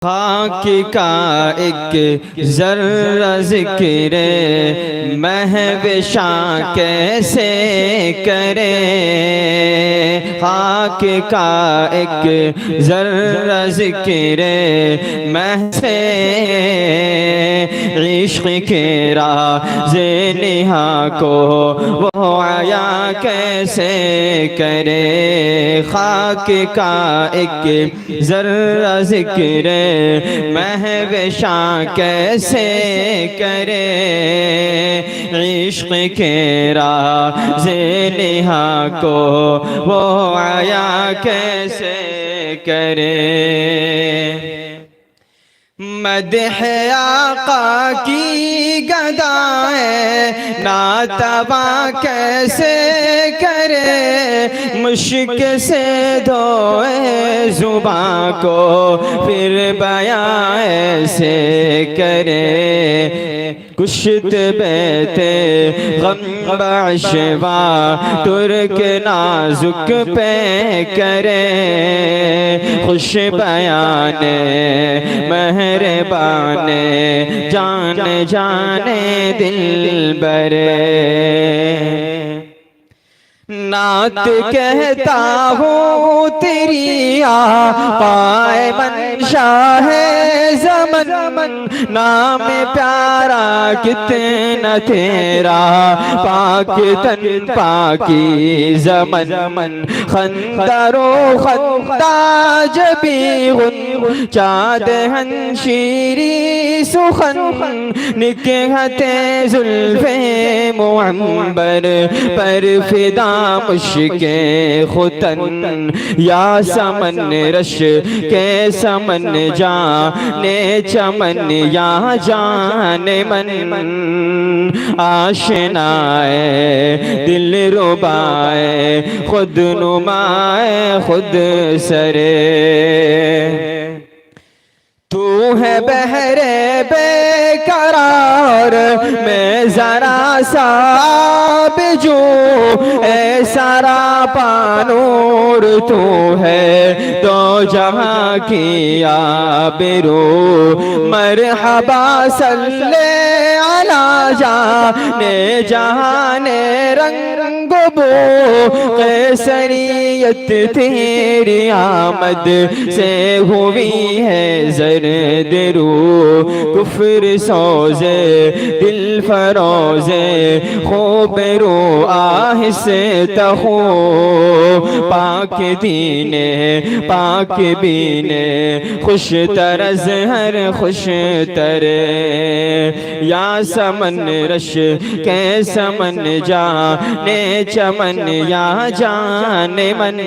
खाक का एक ज़र्रा ज़िक्र महविशा कैसे करे। खाक का एक ज़र्रा ज़िक्र महसे इश्क़ के राज़े निहा को वो आया कैसे करे। खाक का एक ज़र्रा ज़िक्र महविशा कैसे करे। इश्क़ के राज़े निहा को वो आया कैसे करे। मदह आका की गदाएं नातवा कैसे करे। मुश्क से धोए ज़ुबां को फिर बयां ऐसे करे। कुश्त बेते गम बशवा तुर्क नाजुक पे करे। खुश बयाने मेहरबाने जान जाने दिल बरे। नात कहता हूँ तेरी पाए मंशा है ज़मन। नाम प्यारा कितना तेरा पाक तन पाकी ज़मन। खंदरो खंदाज भी गुन चाद हंशीरी सुखन। निकहते जुल्फ़े मुअम्बर पर फिदा मुश्के खुतन। या समन रश के समन जाने चमन या जाने मन। आशनाए दिल रुबाए खुद नुमाए खुद सरे। तू है बहरे बेकरार मैं जरा सा बिजू। ऐ सारा पानूर तू है तो जहां की आबिरू। मरहबा सल्ले अला जाने जहाने रंग बो। कैसरियत तेरी आमद से हुई है ज़र्द रू। कुफ्र सोज़े दिल फरोज़े खूबरू आहिस्ते तहो। पाक दीने पाक बीने खुश तरज़ हर खुश तरे। या समन रश के समन जाने चमन या जाने मन।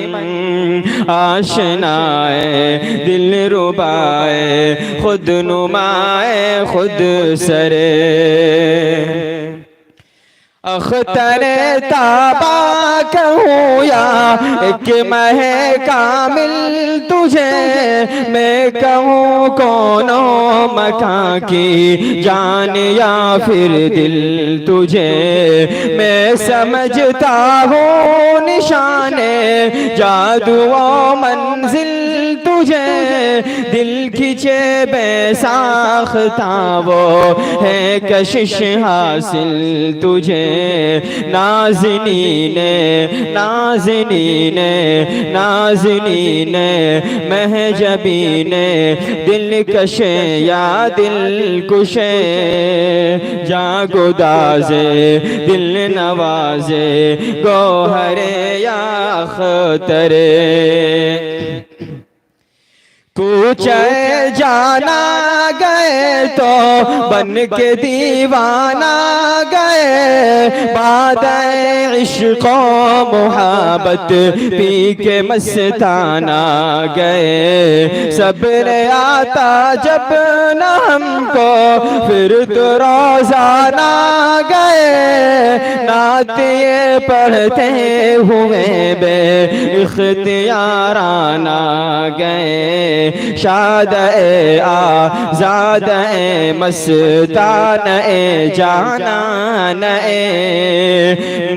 आशनाए दिल रुबाए खुद नुमाए खुद सरे। अख्तरे ताबा कहूँ या एक महे कामिल तुझे। मैं कहूँ कौनो मकां की जान या फिर दिल तुझे। मैं समझता हूँ निशाने जादू व मंजिल तुझे। दिल खिंचे बेसाख्ता वो है कशिश हासिल तुझे। नाज़नीने नाज़नीने नाज़नीने महजबीने दिल कशे या दिल कुशे। जागुदाज़े दिल नवाज़े गोहरे या अख्तरे। कूचे जाना गए तो बन के दीवाना गए। बादे इश्क़ मुहब्बत पी के मस्ताना गए। सब्र आता जब न हमको फिर तो रोज़ाना गए। नात ये पढ़ते हुए बे इख्तियाराना गए। शाद आजाद मस्तान जानान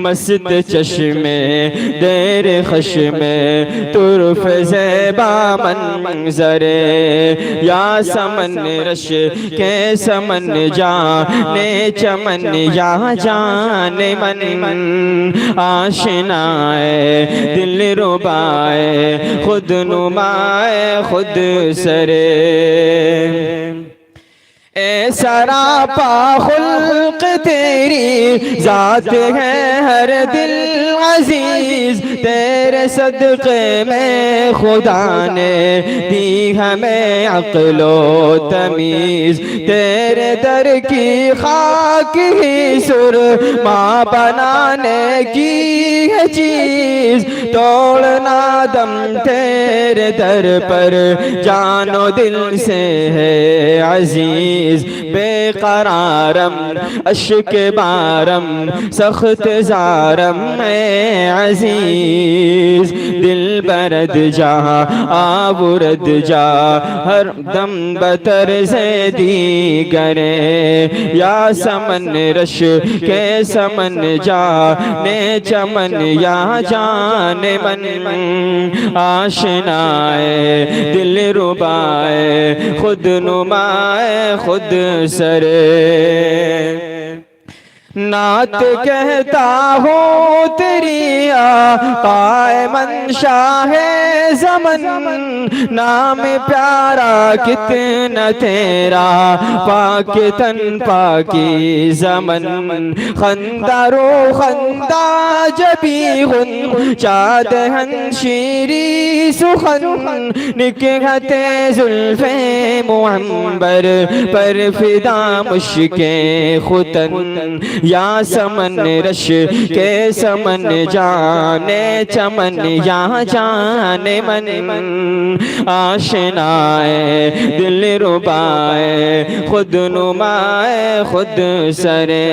मस्त चश्मे देर खश्मे तुर्फ ज़ेबा मंज़रे या समन रश के समन जाने चमन या जाने मन आशिनाए दिल रुबाए खुद नुमाए खुद सरे ए सरापा खुल्क तेरी जात है हर दिल अजीज तेरे सदक़े में खुदा ने दी हमें अक्लो तमीज तेरे दर की खाक ही सुर माँ बनाने की है चीज तोड़ना दम तेरे दर पर जानो दिल से है अजीज बेकरारम अश्क बारम सख्त जारम अजीज दिल बरद जा आबुरद जा हर दम बतर से दी करे या समन रश के समन जाने चमन या जाने मन आशनाए दिल रुबाए खुद नुमाए खुद सरे नात कहता हूँ तेरी आक़ाए मंशा है ज़मन नाम प्यारा कितना तेरा पाक तन पाकी ज़मन खंदारो खंदा जबी हुन चादहन शीरी सुखन निकहते जुल्फ़े मुअम्बर पर फिदा मुश्के खुतन या समन रश के समन जाने चमन या जाने मन आशनाए दिल रुबाए खुद नुमाए खुद सरे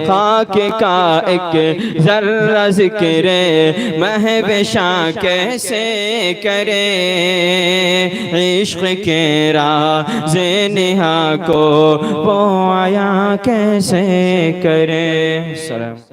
खाक का एक जर्रा जिक्र महविशा कैसे करे इश्क के राज़ निहा को वो आया कैसे करे। सलाम।